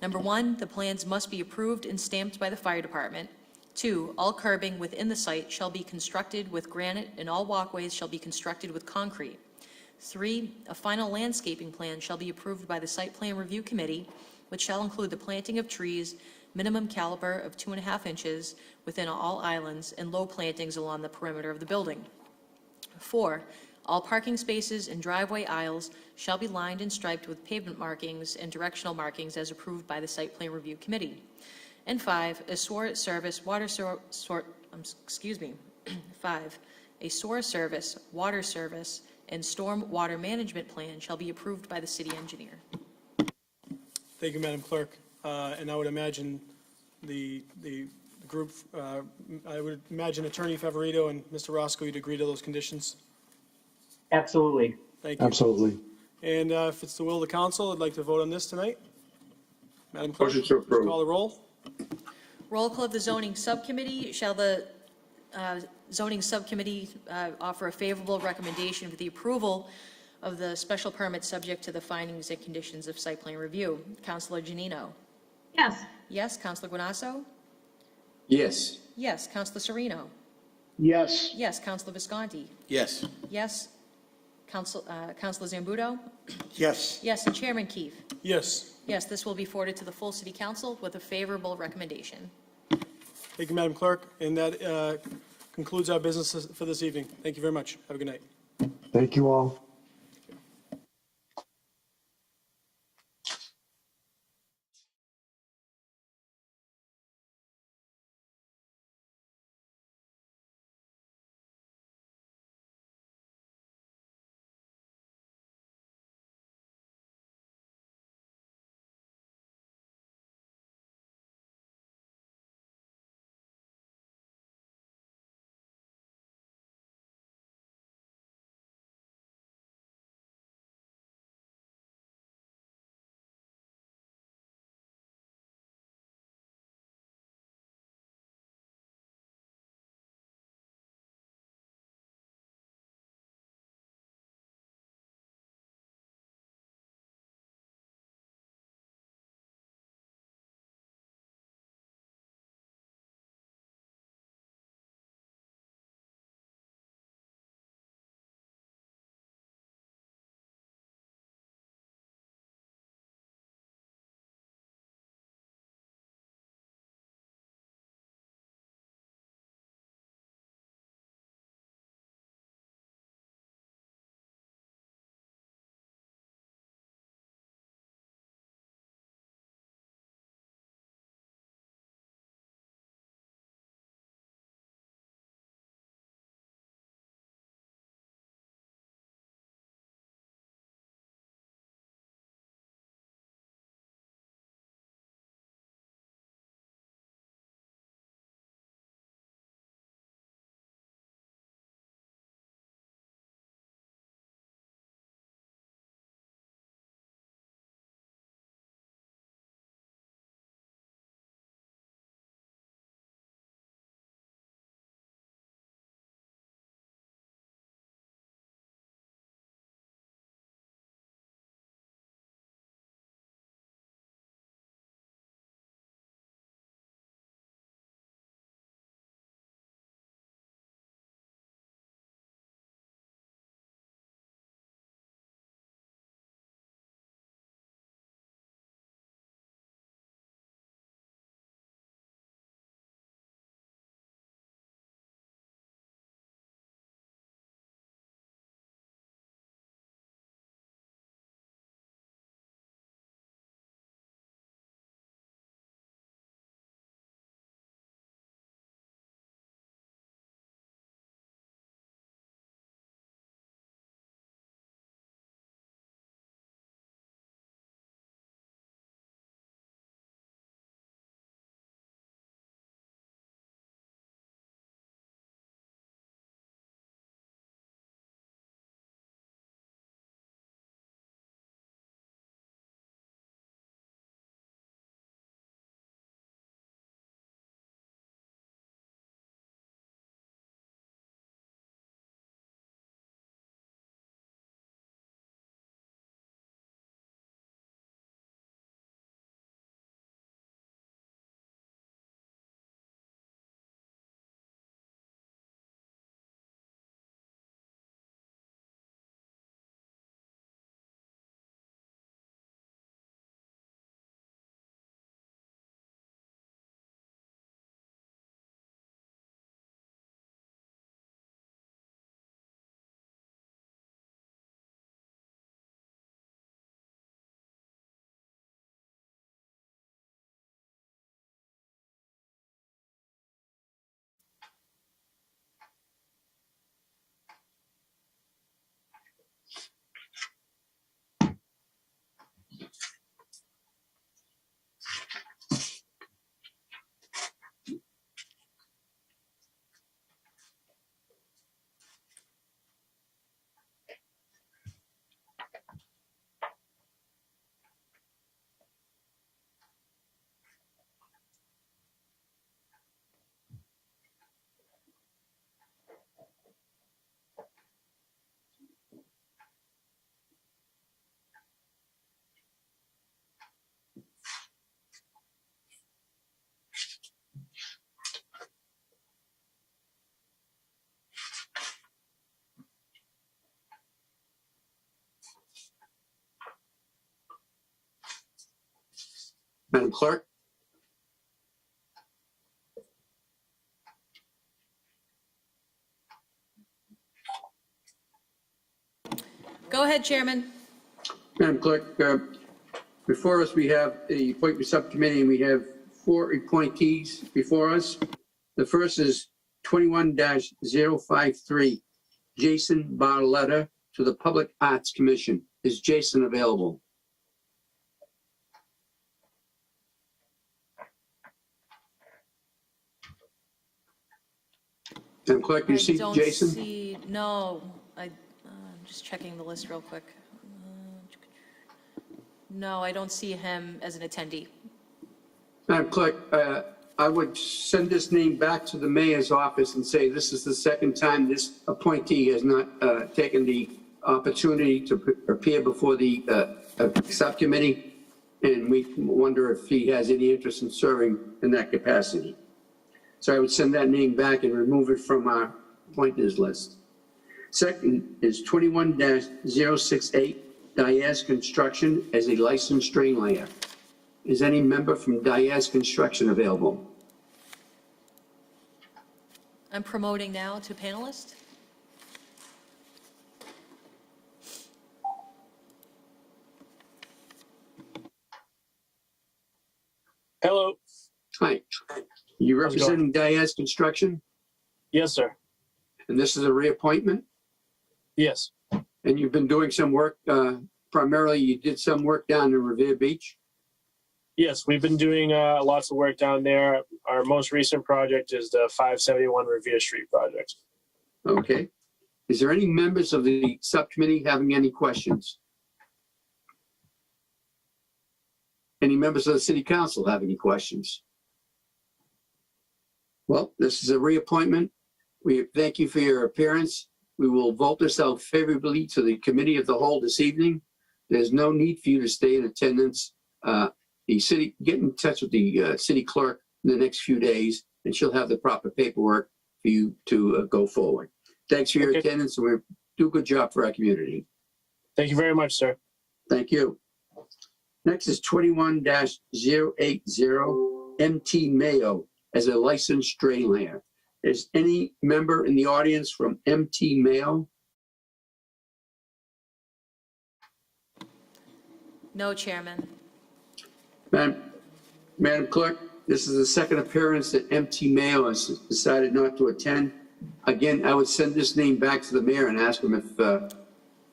Speaker 6: Number 1, the plans must be approved and stamped by the fire department. 2, all curbing within the site shall be constructed with granite and all walkways shall be constructed with concrete. 3, a final landscaping plan shall be approved by the site plan review committee, which shall include the planting of trees, minimum caliber of 2.5 inches within all islands and low plantings along the perimeter of the building. 4, all parking spaces and driveway aisles shall be lined and striped with pavement markings and directional markings as approved by the Site Plan Review Committee. And 5, a sewer service, water service, water service, and storm water management plan shall be approved by the city engineer.
Speaker 9: Thank you, Madam Clerk. And I would imagine the group, I would imagine Attorney Favorito and Mr. Roscoe, you'd agree to those conditions?
Speaker 12: Absolutely.
Speaker 9: Thank you.
Speaker 13: Absolutely.
Speaker 9: And if it's the will of the council, I'd like to vote on this tonight. Madam Clerk,
Speaker 2: Motion to approve.
Speaker 9: call the roll.
Speaker 6: Roll call of the zoning subcommittee. Shall the zoning subcommittee offer a favorable recommendation for the approval of the special permit subject to the findings and conditions of site plan review? Councilor Janino?
Speaker 1: Yes.
Speaker 6: Yes. Councilor Guanasso?
Speaker 2: Yes.
Speaker 6: Yes. Councilor Serino?
Speaker 7: Yes.
Speaker 6: Yes. Councilor Visconti?
Speaker 8: Yes.
Speaker 6: Yes. Councilor Zambudo?
Speaker 10: Yes.
Speaker 6: Yes. And Chairman Keefe?
Speaker 9: Yes.
Speaker 6: Yes, this will be forwarded to the full city council with a favorable recommendation.
Speaker 9: Thank you, Madam Clerk. And that concludes our business for this evening. Thank you very much. Have a good night.
Speaker 13: Thank you all.
Speaker 2: Madam Clerk?
Speaker 6: Go ahead, Chairman.
Speaker 2: Madam Clerk, before us, we have the appointment subcommittee, and we have 4 appointees before us. The first is 21-053, Jason Barletta to the Public Arts Commission. Is Jason available? Madam Clerk, you see Jason?
Speaker 6: No, I'm just checking the list real quick. No, I don't see him as an attendee.
Speaker 2: Madam Clerk, I would send this name back to the mayor's office and say this is the second time this appointee has not taken the opportunity to appear before the subcommittee, and we wonder if he has any interest in serving in that capacity. So I would send that name back and remove it from our appointees list. Second is 21-068, Diaz Construction as a licensed drain layer. Is any member from Diaz Construction available?
Speaker 6: I'm promoting now to panelist.
Speaker 14: Hello.
Speaker 2: Hi. You representing Diaz Construction?
Speaker 14: Yes, sir.
Speaker 2: And this is a reappointment?
Speaker 14: Yes.
Speaker 2: And you've been doing some work, primarily you did some work down in Revere Beach?
Speaker 14: Yes, we've been doing lots of work down there. Our most recent project is the 571 Revere Street project.
Speaker 2: Okay. Is there any members of the subcommittee having any questions? Any members of the city council have any questions? Well, this is a reappointment. We thank you for your appearance. We will vote this out favorably to the committee of the whole this evening. There's no need for you to stay in attendance. The city, get in touch with the city clerk in the next few days, and she'll have the proper paperwork for you to go forward. Thanks for your attendance, and we do a good job for our community.
Speaker 14: Thank you very much, sir.
Speaker 2: Thank you. Next is 21-080, MT Mayo as a licensed drain layer. Is any member in the audience from MT Mayo?
Speaker 6: No, Chairman.
Speaker 2: Madam Clerk, this is the second appearance that MT Mayo has decided not to attend. Again, I would send this name back to the mayor and ask them if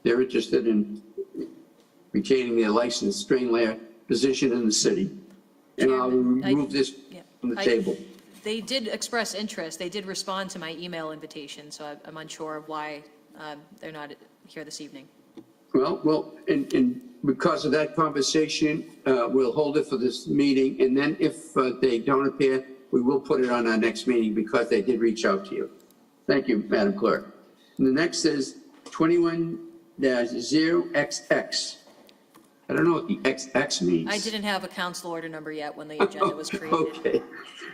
Speaker 2: they're interested in retaining their licensed drain layer position in the city. And I'll remove this from the table.
Speaker 6: They did express interest. They did respond to my email invitation, so I'm unsure of why they're not here this evening.
Speaker 2: Well, and because of that conversation, we'll hold it for this meeting, and then if they don't appear, we will put it on our next meeting because they did reach out to you. Thank you, Madam Clerk. And the next is 21-0XX. I don't know what the XX means.
Speaker 6: I didn't have a council order number yet when the agenda was created.
Speaker 2: Okay.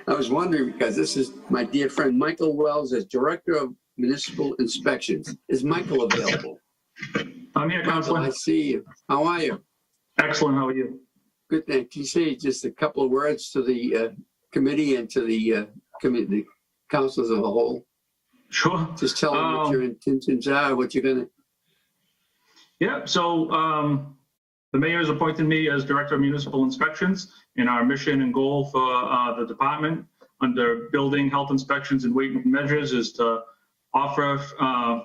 Speaker 2: I was wondering because this is my dear friend Michael Wells as Director of Municipal Inspections. Is Michael available?
Speaker 15: I'm here, Councilor.
Speaker 2: I see you. How are you?
Speaker 15: Excellent. How are you?
Speaker 2: Good. Can you say just a couple of words to the committee and to the committee, councils as a whole?
Speaker 15: Sure.
Speaker 2: Just tell them what your intentions are, what you're going to.
Speaker 15: Yeah. So the mayor has appointed me as Director of Municipal Inspections, and our mission and goal for the department under building health inspections and weight measures is to offer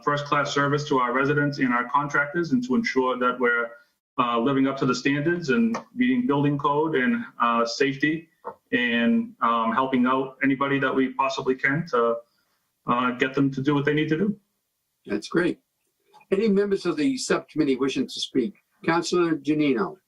Speaker 15: first-class service to our residents and our contractors, and to ensure that we're living up to the standards and meeting building code and safety, and helping out anybody that we possibly can to get them to do what they need to do.
Speaker 2: That's great. Any members of the subcommittee wishing to speak? Councilor Janino.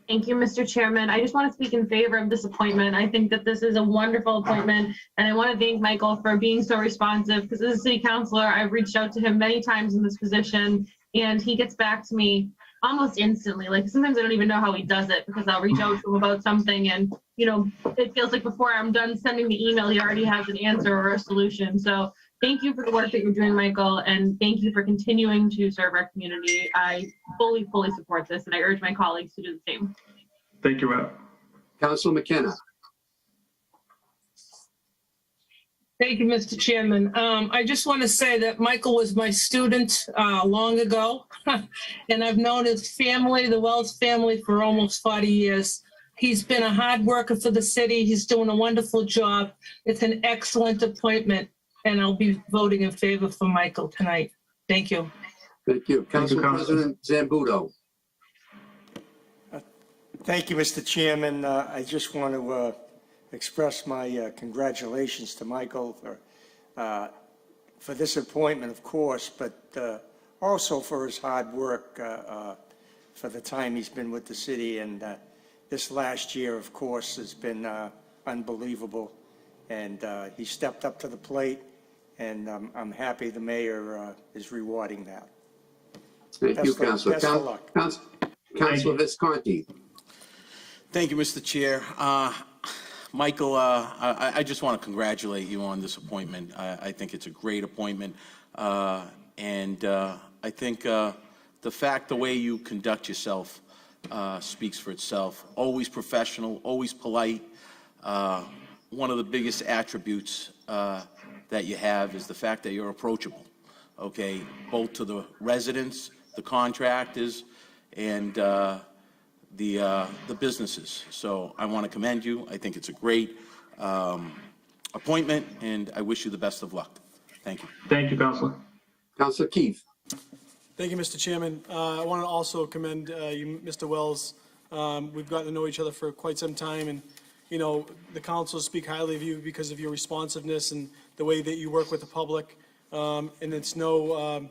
Speaker 1: Thank you, Mr. Chairman. I just want to speak in favor of this appointment. I think that this is a wonderful appointment, and I want to thank Michael for being so responsive, because as a city councilor, I've reached out to him many times in this position, and he gets back to me almost instantly. Like, sometimes I don't even know how he does it, because I'll reach out to him about something, and, you know, it feels like before I'm done sending the email, he already has an answer or a solution. So thank you for the work that you're doing, Michael, and thank you for continuing to serve our community. I fully support this, and I urge my colleagues to do the same.
Speaker 15: Thank you, Rob.
Speaker 2: Councilor McKenna.
Speaker 4: Thank you, Mr. Chairman. I just want to say that Michael was my student long ago, and I've known his family, the Wells family, for almost 40 years. He's been a hard worker for the city. He's doing a wonderful job. It's an excellent appointment, and I'll be voting in favor for Michael tonight. Thank you.
Speaker 2: Thank you. Council President Zambudo.
Speaker 10: Thank you, Mr. Chairman. I just want to express my congratulations to Michael for this appointment, of course, but also for his hard work for the time he's been with the city. And this last year, of course, has been unbelievable. And he stepped up to the plate, and I'm happy the mayor is rewarding that.
Speaker 2: Thank you, Councilor.
Speaker 10: Best of luck.
Speaker 2: Councilor Visconti.
Speaker 8: Thank you, Mr. Chair. Michael, I just want to congratulate you on this appointment. I think it's a great appointment. And I think the way you conduct yourself speaks for itself. Always professional, always polite. One of the biggest attributes that you have is the fact that you're approachable, okay, both to the residents, the contractors, and the businesses. So I want to commend you. I think it's a great appointment, and I wish you the best of luck. Thank you.
Speaker 15: Thank you, Councilor.
Speaker 2: Councilor Keefe.
Speaker 9: Thank you, Mr. Chairman. I want to also commend you, Mr. Wells. We've gotten to know each other for quite some time, and you know the council speak highly of you because of your responsiveness and the way that you work with the public. And it's no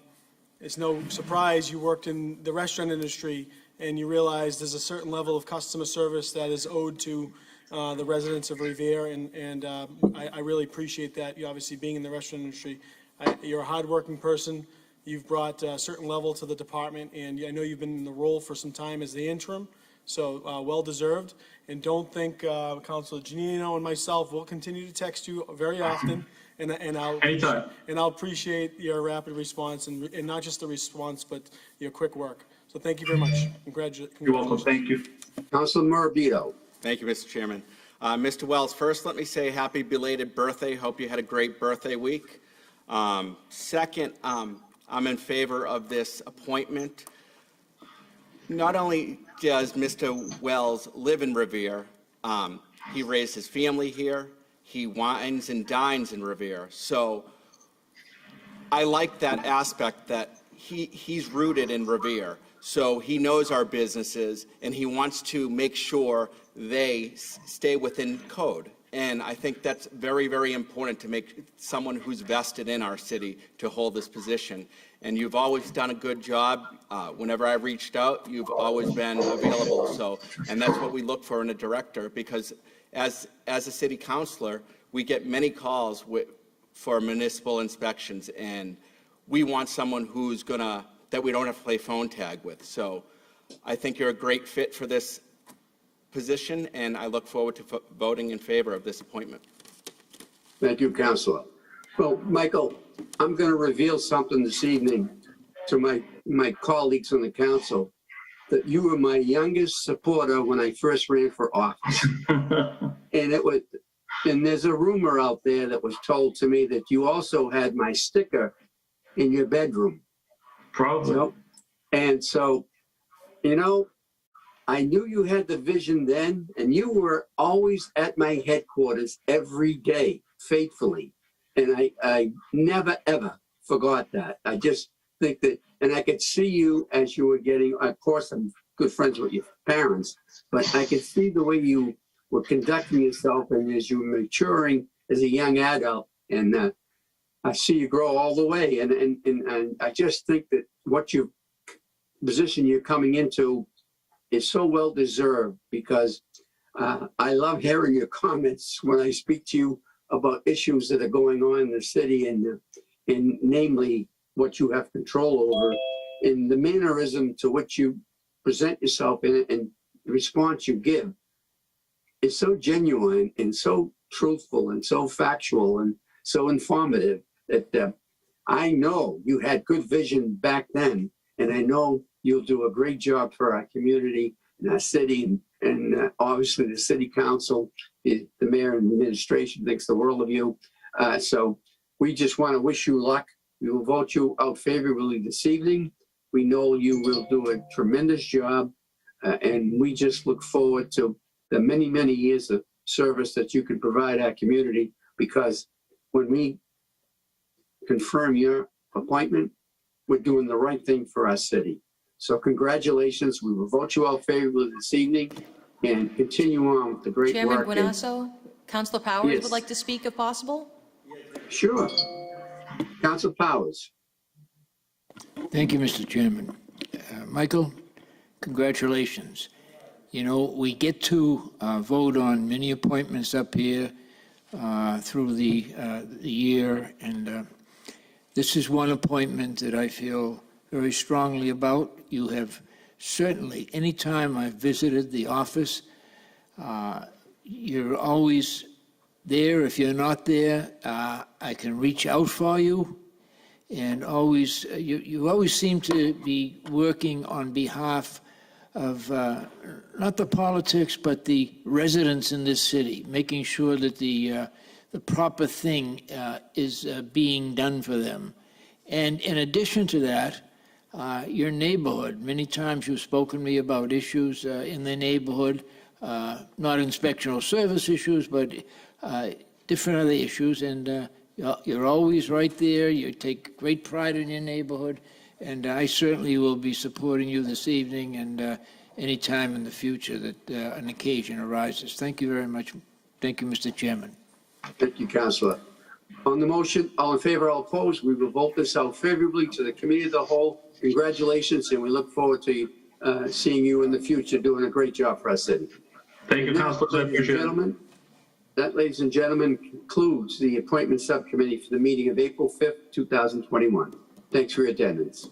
Speaker 9: surprise you worked in the restaurant industry, and you realize there's a certain level of customer service that is owed to the residents of Revere, and I really appreciate that. You obviously being in the restaurant industry, you're a hardworking person. You've brought a certain level to the department, and I know you've been in the role for some time as the interim, so well deserved. And don't think Councilor Janino and myself will continue to text you very often, and I'll appreciate your rapid response and not just the response, but your quick work. So thank you very much. Congratulations.
Speaker 15: You're welcome. Thank you.
Speaker 2: Councilor Morabito.
Speaker 5: Thank you, Mr. Chairman. Mr. Wells, first let me say happy belated birthday. Hope you had a great birthday week. Second, I'm in favor of this appointment. Not only does Mr. Wells live in Revere, he raised his family here. He wines and dines in Revere. So I like that aspect that he's rooted in Revere. So he knows our businesses, and he wants to make sure they stay within code. And I think that's very, very important to make someone who's vested in our city to hold this position. And you've always done a good job. Whenever I reached out, you've always been available. So, and that's what we look for in a director, because as a city councilor, we get many calls for municipal inspections, and we want someone who's that we don't have to play phone tag with. So I think you're a great fit for this position, and I look forward to voting in favor of this appointment.
Speaker 2: Thank you, Councilor. Well, Michael, I'm going to reveal something this evening to my colleagues on the council, that you were my youngest supporter when I first ran for office. And there's a rumor out there that was told to me that you also had my sticker in your bedroom.
Speaker 15: Probably.
Speaker 2: You know? And so, I knew you had the vision then, and you were always at my headquarters every day, faithfully. And I never, ever forgot that. I just think that, and I could see you as you were getting, of course, I'm good friends with your parents, but I could see the way you were conducting yourself and as you were maturing as a young adult. And I see you grow all the way. And I just think that position you're coming into is so well deserved, because I love hearing your comments when I speak to you about issues that are going on in the city, and namely what you have control over, and the mannerism to which you present yourself in, and the response you give is so genuine and so truthful and so factual and so informative that I know you had good vision back then, and I know you'll do a great job for our community and our city, and obviously the city council, the mayor and the administration thinks the world of you. So we just want to wish you luck. We will vote you out favorably this evening. We know you will do a tremendous job, and we just look forward to the many, many years of service that you can provide our community, because when we confirm your appointment, we're doing the right thing for our city. So congratulations. We will vote you out favorably this evening and continue on with the great
Speaker 6: Chairman
Speaker 2: work.
Speaker 6: Buenasso, Councilor Powers
Speaker 2: Yes.
Speaker 6: would like to speak if possible.
Speaker 2: Sure. Council Powers.
Speaker 16: Thank you, Mr. Chairman. Michael, congratulations. You know, we get to vote on many appointments up here through the year, and this is one appointment that I feel very strongly about. You have certainly, anytime I've visited the office, you're always there. If you're not there, I can reach out for you. And always, you always seem to be working on behalf of not the politics, but the residents in this city, making sure that the proper thing is being done for them. And in addition to that, your neighborhood, many times you've spoken to me about issues in the neighborhood, not inspectional service issues, but different other issues. And you're always right there. You take great pride in your neighborhood, and I certainly will be supporting you this evening and any time in the future that an occasion arises. Thank you very much. Thank you, Mr. Chairman.
Speaker 2: Thank you, Councilor. On the motion, all in favor, all opposed, we will vote this out favorably to the committee of the whole. Congratulations, and we look forward to seeing you in the future doing a great job for our city.
Speaker 15: Thank you, Councilors. I
Speaker 2: Ladies and
Speaker 15: appreciate it.
Speaker 2: gentlemen, that, ladies and gentlemen, concludes the appointment subcommittee for the meeting of April 5th, 2021. Thanks for your attendance.